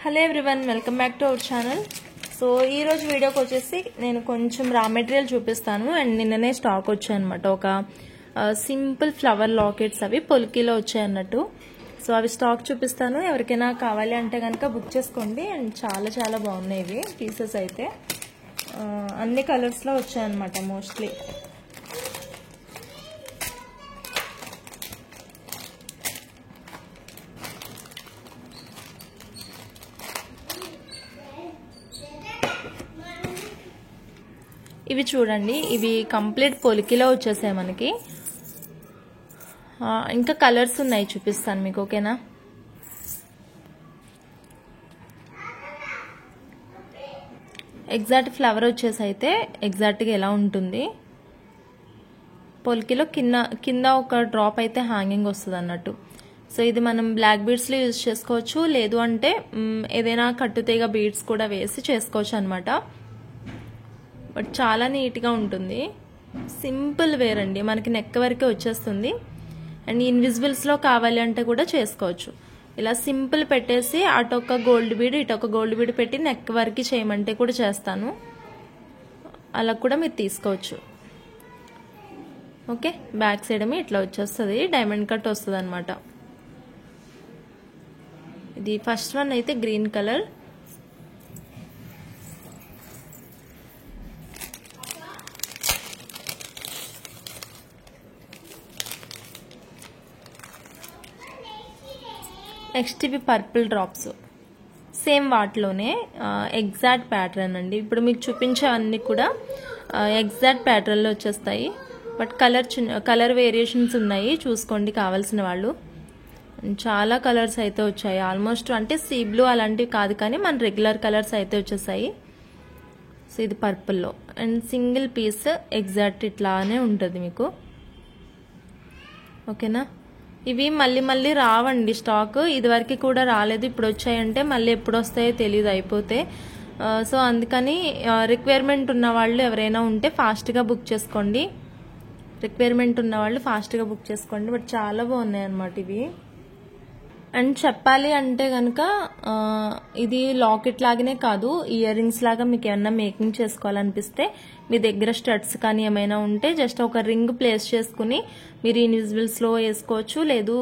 Hello everyone, welcome back to our channel. So ఈ రోజు వీడియోకి వచ్చేసి నేను కొంచెం రా మెటీరియల్ చూపిస్తాను. అండ్ నిన్ననే స్టాక్ వచ్చాయి అనమాట. ఒక సింపుల్ ఫ్లవర్ లాకెట్స్ అవి పొలికీలో వచ్చాయి అన్నట్టు. సో అవి స్టాక్ చూపిస్తాను. ఎవరికైనా కావాలి అంటే కనుక బుక్ చేసుకోండి. అండ్ చాలా చాలా బాగున్నాయి ఇవి పీసెస్ అయితే. అన్ని కలర్స్లో వచ్చాయన్నమాట మోస్ట్లీ. ఇవి చూడండి, ఇవి కంప్లీట్ పొలికిలో వచ్చేసాయి మనకి. ఇంకా కలర్స్ ఉన్నాయి, చూపిస్తాను మీకు. ఓకేనా? ఎగ్జాక్ట్ ఫ్లవర్ వచ్చేసి అయితే ఎగ్జాక్ట్గా ఎలా ఉంటుంది పొలికిలో కింద ఒక డ్రాప్ అయితే హ్యాంగింగ్ వస్తుంది అన్నట్టు. సో ఇది మనం బ్లాక్ బీడ్స్లో యూజ్ చేసుకోవచ్చు, లేదు అంటే ఏదైనా కట్టుతీగ బీడ్స్ కూడా వేసి చేసుకోవచ్చు అనమాట. బట్ చాలా నీట్గా ఉంటుంది. సింపుల్ వేర్ అండి, మనకి నెక్ వరకే వచ్చేస్తుంది. అండ్ ఇన్విజిబుల్స్లో కావాలి అంటే కూడా చేసుకోవచ్చు. ఇలా సింపుల్ పెట్టేసి అటొక గోల్డ్ బీడ్ ఇటొక గోల్డ్ బీడ్ పెట్టి నెక్ వరకు చేయమంటే కూడా చేస్తాను. అలా కూడా మీరు తీసుకోవచ్చు. ఓకే, బ్యాక్ సైడ్ ఇట్లా వచ్చేస్తుంది, డైమండ్ కట్ వస్తుంది అనమాట. ఇది ఫస్ట్ వన్ అయితే గ్రీన్ కలర్. నెక్స్ట్ ఇవి పర్పుల్ డ్రాప్స్, సేమ్ వాటిలోనే ఎగ్జాక్ట్ ప్యాటర్న్ అండి. ఇప్పుడు మీకు చూపించేవన్నీ కూడా ఎగ్జాక్ట్ ప్యాటర్న్లో వచ్చేస్తాయి. బట్ కలర్ వేరియేషన్స్ ఉన్నాయి, చూసుకోండి కావాల్సిన వాళ్ళు. చాలా కలర్స్ అయితే వచ్చాయి ఆల్మోస్ట్. అంటే సీ బ్లూ అలాంటివి కాదు, కానీ మన రెగ్యులర్ కలర్స్ అయితే వచ్చేసాయి. సో ఇది పర్పుల్లో. అండ్ సింగిల్ పీస్ ఎగ్జాక్ట్ ఇట్లానే ఉంటుంది మీకు. ఓకేనా? ఇవి మళ్ళీ రావండి స్టాక్. ఇదివరకు కూడా రాలేదు, ఇప్పుడు వచ్చాయంటే మళ్ళీ ఎప్పుడు వస్తాయో తెలియదు, అయిపోతే. సో అందుకని రిక్వైర్మెంట్ ఉన్న వాళ్ళు ఎవరైనా ఉంటే ఫాస్ట్గా బుక్ చేసుకోండి. బట్ చాలా బాగున్నాయి అన్నమాట ఇవి. అండ్ చెప్పాలి అంటే కనుక ఇది లాకెట్ లాగానే కాదు, ఇయర్ రింగ్స్ లాగా మీకు ఏమన్నా మేకింగ్ చేసుకోవాలనిపిస్తే మీ దగ్గర స్టడ్స్ కానీ ఏమైనా ఉంటే జస్ట్ ఒక రింగ్ ప్లేస్ చేసుకుని మీరు ఇన్విజిబుల్స్లో వేసుకోవచ్చు. లేదు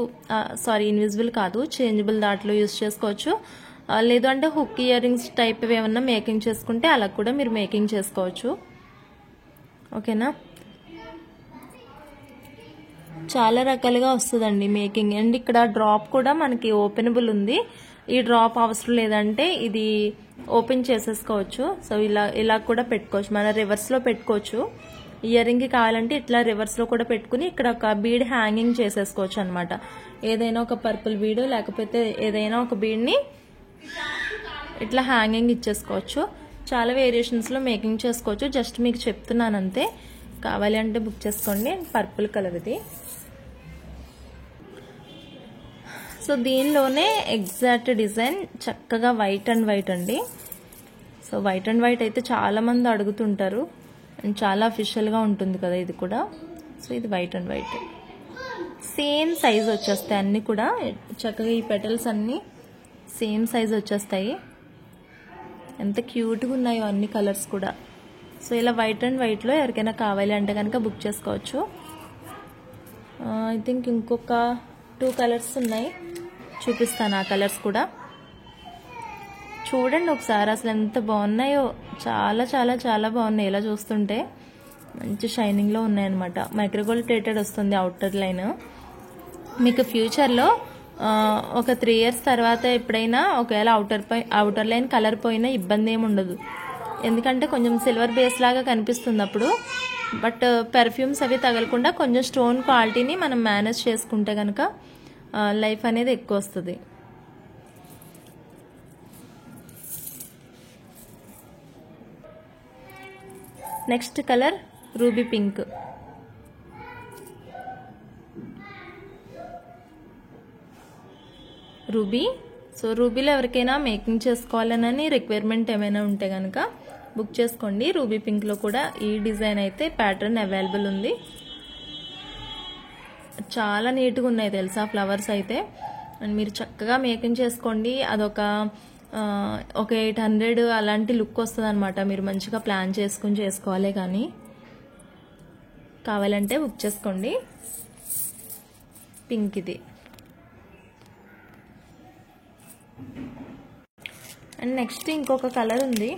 ఇన్విజిబుల్ కాదు, చేంజబుల్ దాంట్లో యూజ్ చేసుకోవచ్చు. లేదు అంటే హుక్ ఇయర్ రింగ్స్ టైప్ ఏమన్నా మేకింగ్ చేసుకుంటే అలా కూడా మీరు మేకింగ్ చేసుకోవచ్చు. ఓకేనా? చాలా రకాలుగా వస్తుందండి మేకింగ్. అండ్ ఇక్కడ డ్రాప్ కూడా మనకి ఓపెనబుల్ ఉంది. ఈ డ్రాప్ అవసరం లేదంటే ఇది ఓపెన్ చేసేసుకోవచ్చు. సో ఇలా కూడా పెట్టుకోవచ్చు, మన రివర్స్లో పెట్టుకోవచ్చు. ఇయర్ రింగ్కి కావాలంటే ఇట్లా రివర్స్లో కూడా పెట్టుకుని ఇక్కడ ఒక బీడ్ హ్యాంగింగ్ చేసేసుకోవచ్చు అనమాట. ఏదైనా ఒక పర్పుల్ బీడ్ లేకపోతే ఏదైనా ఒక బీడ్ని ఇట్లా హ్యాంగింగ్ ఇచ్చేసుకోవచ్చు. చాలా వేరియేషన్స్లో మేకింగ్ చేసుకోవచ్చు. జస్ట్ మీకు చెప్తున్నాను అంతే, కావాలి అంటే బుక్ చేసుకోండి. పర్పుల్ కలర్ ఇది. సో దీనిలోనే ఎగ్జాక్ట్ డిజైన్ చక్కగా వైట్ అండ్ వైట్ అండి. సో వైట్ అండ్ వైట్ అయితే చాలా మంది అడుగుతుంటారు, అండ్ చాలా అఫీషియల్గా ఉంటుంది కదా ఇది కూడా. సో ఇది white and white, same size వచ్చేస్తాయి అన్నీ కూడా. చక్కగా ఈ పెటల్స్ అన్నీ సేమ్ సైజ్ వచ్చేస్తాయి. ఎంత క్యూట్గా ఉన్నాయో అన్ని కలర్స్ కూడా. సో ఇలా వైట్ అండ్ వైట్లో ఎవరికైనా కావాలి అంటే కనుక బుక్ చేసుకోవచ్చు. ఐ థింక్ ఇంకొక 2 కలర్స్ ఉన్నాయి, చూపిస్తాను ఆ కలర్స్ కూడా. చూడండి ఒకసారి అసలు ఎంత బాగున్నాయో. చాలా చాలా చాలా బాగున్నాయి. ఇలా చూస్తుంటే మంచి షైనింగ్లో ఉన్నాయన్నమాట. మైక్రోగోల్డ్ ప్లేటెడ్ వస్తుంది అవుటర్ లైన్. మీకు ఫ్యూచర్లో ఒక 3 years తర్వాత ఎప్పుడైనా ఒకవేళ అవుటర్ లైన్ కలర్ పోయినా ఇబ్బంది ఏమి ఉండదు, ఎందుకంటే కొంచెం సిల్వర్ బేస్ లాగా కనిపిస్తుంది అప్పుడు. బట్ పెర్ఫ్యూమ్స్ అవి తగలకుండా కొంచెం స్టోన్ క్వాలిటీని మనం మేనేజ్ చేసుకుంటే కనుక లైఫ్ అనేది ఎక్కువ వస్తుంది. Next colour ruby pink. Ruby. So రూబీలో ఎవరికైనా మేకింగ్ చేసుకోవాలని రిక్వైర్మెంట్ ఏమైనా ఉంటే కనుక బుక్ చేసుకోండి. రూబీ పింక్లో కూడా ఈ డిజైన్ అయితే ప్యాటర్న్ అవైలబుల్ ఉంది. చాలా నీట్గా ఉన్నాయి తెలుసా ఫ్లవర్స్ అయితే. అండ్ మీరు చక్కగా మేకింగ్ చేసుకోండి. అదొక ఒక 800 అలాంటి లుక్ వస్తుంది అనమాట. మీరు మంచిగా ప్లాన్ చేసుకుని చేసుకోవాలి. కానీ కావాలంటే బుక్ చేసుకోండి. పింక్ ఇది. అండ్ నెక్స్ట్ ఇంకొక కలర్ ఉంది.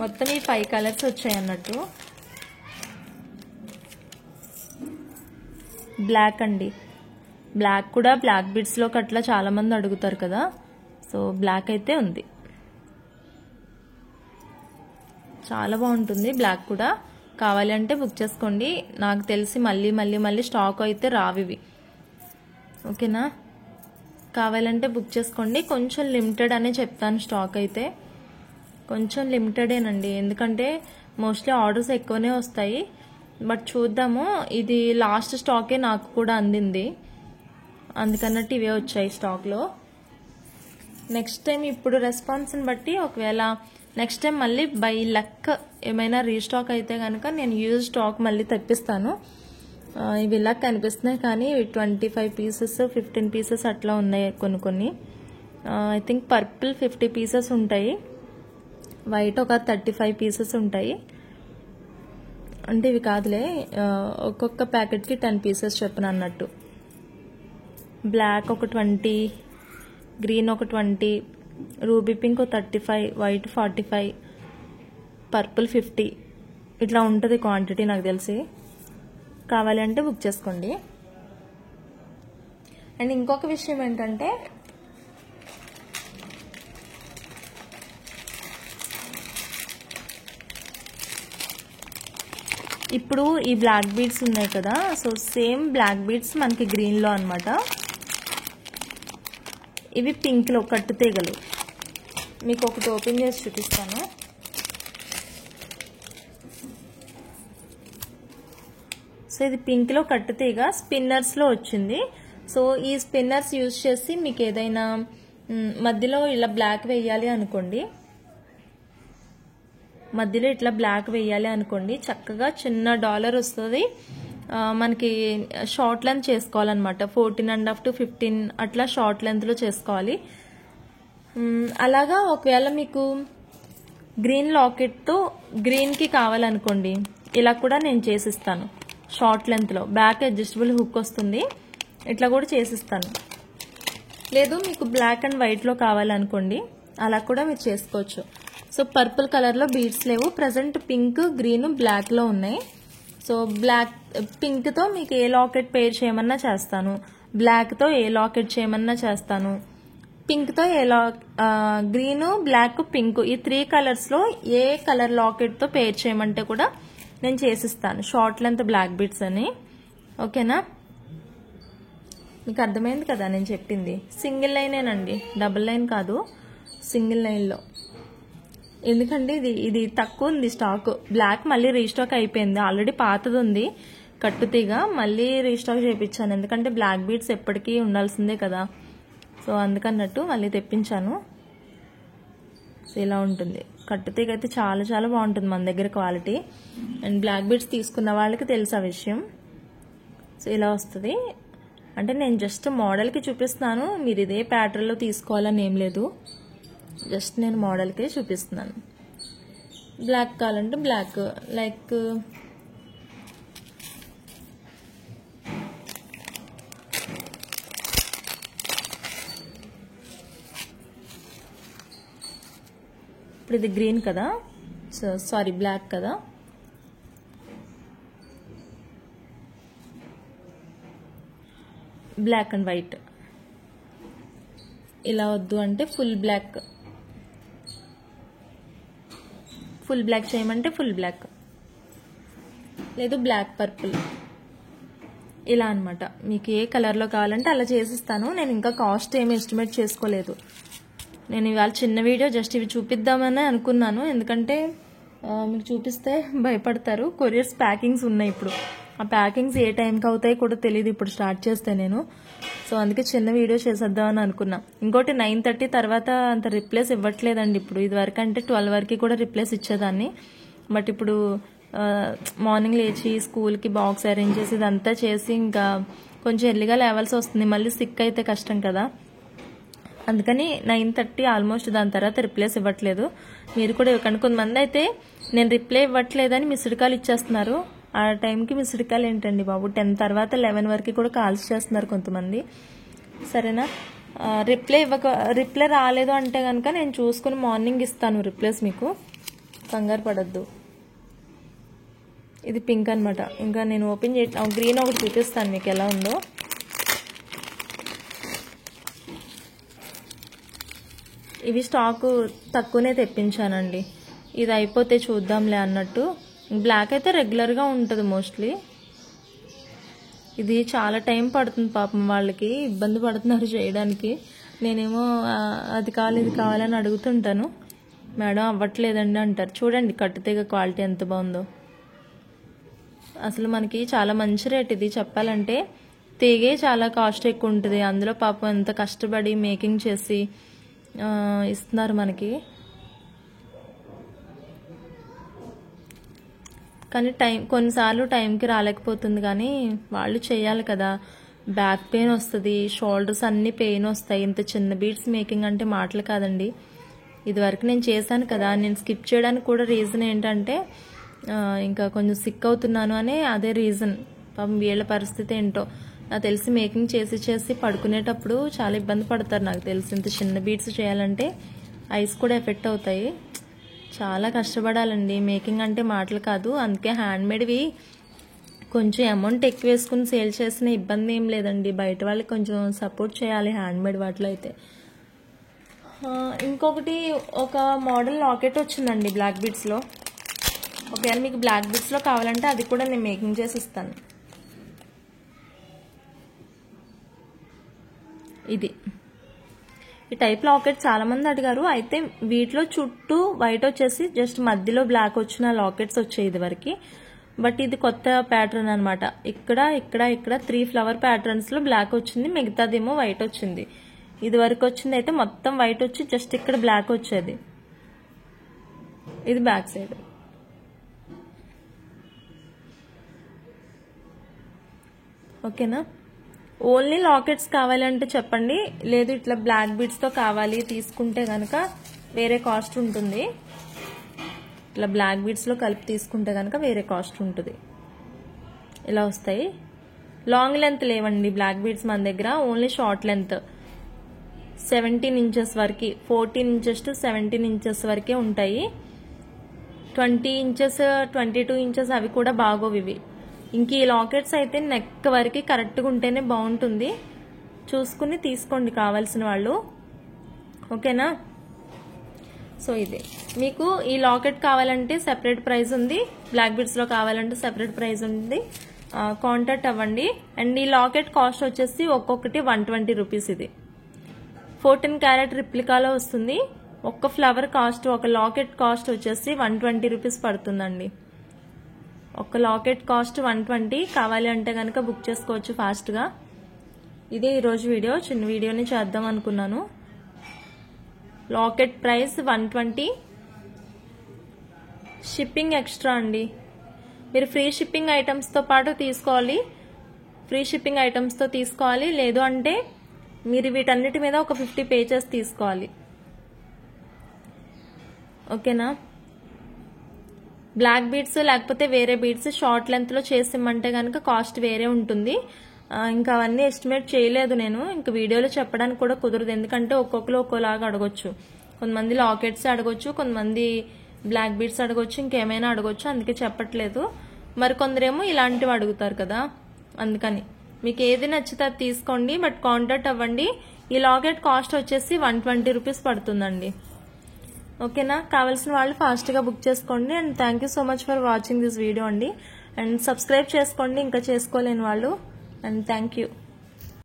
మొత్తం ఈ 5 కలర్స్ వచ్చాయి అన్నట్టు. బ్లాక్ అండి. బ్లాక్ కూడా బ్లాక్ బీడ్స్లోకి అట్లా చాలా మంది అడుగుతారు కదా. సో బ్లాక్ అయితే ఉంది. చాలా బాగుంటుంది బ్లాక్ కూడా. కావాలి అంటే బుక్ చేసుకోండి. నాకు తెలిసి మళ్ళీ స్టాక్ అయితే రావివి. ఓకేనా? కావాలంటే బుక్ చేసుకోండి. కొంచెం లిమిటెడ్ అనే చెప్తాను. స్టాక్ అయితే కొంచెం లిమిటెడేనండి. ఎందుకంటే మోస్ట్లీ ఆర్డర్స్ ఎక్కువనే వస్తాయి. బట్ చూద్దాము. ఇది లాస్ట్ స్టాకే నాకు కూడా అందింది. అందుకన్నట్టు ఇవే వచ్చాయి స్టాక్లో. నెక్స్ట్ టైం ఇప్పుడు రెస్పాన్స్ని బట్టి ఒకవేళ నెక్స్ట్ టైం మళ్ళీ బై లక్ ఏమైనా రీస్టాక్ అయితే కనుక నేను యూజ్ స్టాక్ మళ్ళీ తెప్పిస్తాను. ఇవి ఇలా కనిపిస్తున్నాయి కానీ 25 పీసెస్ 15 పీసెస్ అట్లా ఉన్నాయి కొన్ని. ఐ థింక్ పర్పుల్ 50 పీసెస్ ఉంటాయి. వైట్ ఒక 35 పీసెస్ ఉంటాయి. అంటే ఇవి కాదులే, ఒక్కొక్క ప్యాకెట్కి 10 పీసెస్ చెప్పను అన్నట్టు. బ్లాక్ ఒక 20, గ్రీన్ ఒక 20, రూబీ పింక్ 35, వైట్ 45, పర్పుల్ 50 ఇట్లా ఉంటుంది క్వాంటిటీ నాకు తెలిసి. కావాలంటే బుక్ చేసుకోండి. అండ్ ఇంకొక విషయం ఏంటంటే ఇప్పుడు ఈ బ్లాక్ బీడ్స్ ఉన్నాయి కదా. సో సేమ్ బ్లాక్ బీడ్స్ మనకి గ్రీన్లో అనమాట. ఇవి పింక్లో కట్టు తీగలు. మీకు ఒకటి ఓపెన్ చేసి చూపిస్తాను. సో ఇది పింక్లో కట్టు తీగ స్పిన్నర్స్లో వచ్చింది. సో ఈ స్పిన్నర్స్ యూజ్ చేసి మీకు ఏదైనా మధ్యలో ఇలా బ్లాక్ వేయాలి అనుకోండి. మధ్యలో ఇట్లా బ్లాక్ వేయాలి అనుకోండి, చక్కగా చిన్న డాలర్ వస్తుంది. మనకి షార్ట్ లెంత్ చేసుకోవాలన్నమాట. 14.5 to 15 అట్లా షార్ట్ లెంత్లో చేసుకోవాలి. అలాగా ఒకవేళ మీకు గ్రీన్ లాకెట్తో గ్రీన్కి కావాలనుకోండి, ఇలా కూడా నేను చేసిస్తాను. షార్ట్ లెంత్లో బ్యాక్ అడ్జస్టబుల్ హుక్ వస్తుంది. ఇట్లా కూడా చేసిస్తాను. లేదు మీకు బ్లాక్ అండ్ వైట్లో కావాలనుకోండి, అలా కూడా మీరు చేసుకోవచ్చు. సో పర్పుల్ కలర్లో బీడ్స్ లేవు. ప్రజెంట్ పింక్, గ్రీన్, బ్లాక్లో ఉన్నాయి. సో బ్లాక్ పింక్తో మీకు ఏ లాకెట్ పేర్ చేయమన్నా చేస్తాను. బ్లాక్తో ఏ లాకెట్ చేయమన్నా చేస్తాను. పింక్తో గ్రీను, బ్లాక్, పింక్ ఈ 3 కలర్స్లో ఏ కలర్ లాకెట్తో పేర్ చేయమంటే కూడా నేను చేసిస్తాను. షార్ట్ లెంత్ బ్లాక్ బీడ్స్ అని. ఓకేనా? మీకు అర్థమైంది కదా నేను చెప్పింది. సింగిల్ లైనేనండి, డబుల్ లైన్ కాదు, సింగిల్ లైన్లో. ఎందుకంటే ఇది తక్కువ ఉంది స్టాక్. బ్లాక్ మళ్ళీ రీస్టాక్ అయిపోయింది. ఆల్రెడీ పాతది ఉంది కట్టుతీగా, మళ్ళీ రీస్టాక్ చేయించాను. ఎందుకంటే బ్లాక్ బీడ్స్ ఎప్పటికీ ఉండాల్సిందే కదా. సో అందుకన్నట్టు మళ్ళీ తెప్పించాను. సో ఇలా ఉంటుంది. కట్టుతీగ అయితే చాలా చాలా బాగుంటుంది మన దగ్గర క్వాలిటీ. అండ్ బ్లాక్ బీడ్స్ తీసుకున్న వాళ్ళకి తెలుసు ఆ విషయం. సో ఇలా వస్తుంది. అంటే నేను జస్ట్ మోడల్కి చూపిస్తున్నాను. మీరు ఇదే ప్యాటర్న్లో తీసుకోవాలని ఏం లేదు. జస్ట్ నేను మోడల్కే చూపిస్తున్నాను. బ్లాక్ కావాలంటే బ్లాక్, లైక్ ఇప్పుడు ఇది గ్రీన్ కదా, సారీ బ్లాక్ కదా. Black and white. ఇలా వద్దు అంటే ఫుల్ బ్లాక్. ఫుల్ బ్లాక్ చేయమంటే ఫుల్ బ్లాక్, లేదు బ్లాక్ పర్పుల్, ఇలా అనమాట. మీకు ఏ కలర్లో కావాలంటే అలా చేసిస్తాను. నేను ఇంకా కాస్ట్ ఏమి ఎస్టిమేట్ చేసుకోలేదు. నేను ఇవాళ చిన్న వీడియో జస్ట్ ఇవి చూపిద్దామని అనుకున్నాను. ఎందుకంటే మీకు చూపిస్తే భయపడతారు. కొరియర్స్ ప్యాకింగ్స్ ఉన్నాయి ఇప్పుడు. ఆ ప్యాకింగ్స్ ఏ టైంకి అవుతాయి కూడా తెలియదు ఇప్పుడు స్టార్ట్ చేస్తే నేను. సో అందుకే చిన్న వీడియో చేసేద్దామని అనుకున్నా. ఇంకోటి 9:30 తర్వాత అంత రిప్లేస్ ఇవ్వట్లేదండి ఇప్పుడు. ఇది వరకు అంటే 12 వరకు కూడా రిప్లేస్ ఇచ్చేదాన్ని. బట్ ఇప్పుడు మార్నింగ్ లేచి స్కూల్కి బాక్స్ అరేంజ్ చేసి ఇదంతా చేసి ఇంకా కొంచెం ఎర్లీగా లేవాల్సి వస్తుంది. మళ్ళీ సిక్ అయితే కష్టం కదా. అందుకని 9:30 ఆల్మోస్ట్. దాని తర్వాత రిప్లైస్ ఇవ్వట్లేదు. మీరు కూడా ఇవ్వకండి. కొంతమంది అయితే నేను రిప్లై ఇవ్వట్లేదని మిస్డ్ కాల్ ఇచ్చేస్తున్నారు. ఆ టైంకి మిస్డ్ కాల్ ఏంటండి బాబు, 10 తర్వాత 11 వరకు కూడా కాల్స్ చేస్తున్నారు కొంతమంది. సరేనా? రిప్లై రాలేదు అంటే కనుక నేను చూసుకుని మార్నింగ్ ఇస్తాను రిప్లైస్. మీకు కంగారు పడద్దు. ఇది పింక్ అనమాట. ఇంకా నేను ఓపెన్ గ్రీన్ ఒకటి చూపిస్తాను మీకు ఎలా ఉందో. ఇవి స్టాక్ తక్కువనే తెప్పించానండి. ఇది అయిపోతే చూద్దాంలే అన్నట్టు. బ్లాక్ అయితే రెగ్యులర్గా ఉంటుంది మోస్ట్లీ. ఇది చాలా టైం పడుతుంది పాపం, వాళ్ళకి ఇబ్బంది పడుతున్నారు చేయడానికి. నేనేమో అది కావాలి ఇది కావాలని అడుగుతుంటాను. మేడం అవ్వట్లేదండి అంటారు. చూడండి కట్టుతీగ క్వాలిటీ ఎంత బాగుందో. అసలు మనకి చాలా మంచి రేట్ ఇది చెప్పాలంటే. తీగే చాలా కాస్ట్ ఎక్కువ ఉంటుంది. అందులో పాపం ఎంత కష్టపడి మేకింగ్ చేసి ఇస్తున్నారు మనకి. కానీ కొన్నిసార్లు టైంకి రాలేకపోతుంది. కానీ వాళ్ళు చేయాలి కదా. బ్యాక్ పెయిన్ వస్తుంది, షోల్డర్స్ అన్ని పెయిన్ వస్తాయి. ఇంత చిన్న బీడ్స్ మేకింగ్ అంటే మాటలు కాదండి. ఇదివరకు నేను చేశాను కదా, నేను స్కిప్ చేయడానికి కూడా రీజన్ ఏంటంటే ఇంకా కొంచెం సిక్ అవుతున్నాను అనే అదే రీజన్. పాపం వీళ్ళ పరిస్థితి ఏంటో నాకు తెలిసి. మేకింగ్ చేసి పడుకునేటప్పుడు చాలా ఇబ్బంది పడతారు నాకు తెలిసి. ఇంత చిన్న బీడ్స్ చేయాలంటే ఐస్ కూడా ఎఫెక్ట్ అవుతాయి. చాలా కష్టపడాలండి. మేకింగ్ అంటే మాటలు కాదు. అందుకే హ్యాండ్మేడ్వి కొంచెం అమౌంట్ ఎక్కువ వేసుకుని సేల్ చేసిన ఇబ్బంది ఏం లేదండి. బయట వాళ్ళకి కొంచెం సపోర్ట్ చేయాలి హ్యాండ్మేడ్ వాటిలో అయితే. ఇంకొకటి ఒక మోడల్ లాకెట్ వచ్చిందండి బ్లాక్ బీడ్స్లో. ఒకవేళ మీకు బ్లాక్ బీడ్స్లో కావాలంటే అది కూడా నేను మేకింగ్ చేసి ఇస్తాను. ఇది ఈ టైప్ లాకెట్ చాలా మంది అడిగారు. అయితే వీటిలో చుట్టూ వైట్ వచ్చేసి జస్ట్ మధ్యలో బ్లాక్ వచ్చిన లాకెట్స్ వచ్చాయి ఇది వరకు. బట్ ఇది కొత్త ప్యాటర్న్ అనమాట. ఇక్కడ 3 ఫ్లవర్ ప్యాటర్న్స్ లో బ్లాక్ వచ్చింది, మిగతాదేమో వైట్ వచ్చింది. ఇది వరకు వచ్చింది అయితే మొత్తం వైట్ వచ్చి జస్ట్ ఇక్కడ బ్లాక్ వచ్చేది. ఇది బ్యాక్ సైడ్. ఓకేనా? ఓన్లీ లాకెట్స్ కావాలంటే చెప్పండి. లేదు ఇట్లా బ్లాక్ బీడ్స్ తో కావాలి తీసుకుంటే గనక వేరే కాస్ట్ ఉంటుంది. ఇట్లా బ్లాక్ బీడ్స్ లో కలిపి తీసుకుంటే గనక వేరే కాస్ట్ ఉంటుంది. ఇలా వస్తాయి. లాంగ్ లెంత్ లేవండి బ్లాక్ బీడ్స్ మన దగ్గర. ఓన్లీ షార్ట్ లెంత్ 17 ఇంచెస్ వరకు, 14 ఇంచెస్ టు 17 ఇంచెస్ వరకే ఉంటాయి. 20 ఇంచెస్ 22 ఇంచెస్ అవి కూడా బాగోవి ఇవి. ఇంక ఈ లాకెట్స్ అయితే నెక్ వరకు కరెక్ట్గా ఉంటేనే బాగుంటుంది. చూసుకుని తీసుకోండి కావాల్సిన వాళ్ళు. ఓకేనా? సో ఇదే. మీకు ఈ లాకెట్ కావాలంటే సెపరేట్ ప్రైస్ ఉంది, బ్లాక్ బీడ్స్లో కావాలంటే సెపరేట్ ప్రైస్ ఉంది. కాంటాక్ట్ అవ్వండి. అండ్ ఈ లాకెట్ కాస్ట్ వచ్చేసి ఒక్కొక్కటి 120 రూపీస్. ఇది 14 క్యారెట్ రిప్లికాలో వస్తుంది. ఒక్క ఫ్లవర్ కాస్ట్, ఒక లాకెట్ కాస్ట్ వచ్చేసి 120 రూపీస్ పడుతుందండి. ఒక లాకెట్ కాస్ట్ 120. కావాలి అంటే కనుక బుక్ చేసుకోవచ్చు ఫాస్ట్గా. ఇదే ఈరోజు వీడియో. చిన్న వీడియోని చేద్దాం అనుకున్నాను. Locket price 120. షిప్పింగ్ ఎక్స్ట్రా అండి. మీరు ఫ్రీ షిప్పింగ్ ఐటమ్స్తో పాటు తీసుకోవాలి. లేదు అంటే మీరు వీటన్నిటి మీద ఒక 50 పేజెస్ తీసుకోవాలి. ఓకేనా? బ్లాక్ బీడ్స్ లేకపోతే వేరే బీడ్స్ షార్ట్ లెంత్లో చేసిమ్మంటే కనుక కాస్ట్ వేరే ఉంటుంది. ఇంకా అవన్నీ ఎస్టిమేట్ చేయలేదు నేను. ఇంకా వీడియోలో చెప్పడానికి కూడా కుదరదు. ఎందుకంటే ఒక్కొక్కరు ఒక్కోలాగా అడగొచ్చు. కొంతమంది లాకెట్స్ అడగొచ్చు, కొంతమంది బ్లాక్ బీడ్స్ అడగొచ్చు, ఇంకేమైనా అడగొచ్చు. అందుకే చెప్పట్లేదు. మరి కొందరేమో ఇలాంటివి అడుగుతారు కదా, అందుకని. మీకు ఏది నచ్చితే అది తీసుకోండి. బట్ కాంటాక్ట్ అవ్వండి. ఈ లాకెట్ కాస్ట్ వచ్చేసి 120 రూపీస్ పడుతుందండి. ఓకేనా? కావాల్సిన వాళ్ళు ఫాస్ట్గా బుక్ చేసుకోండి. And thank you so much for watching this video అండి. అండ్ సబ్స్క్రైబ్ చేసుకోండి ఇంకా చేసుకోలేని వాళ్ళు. And thank you.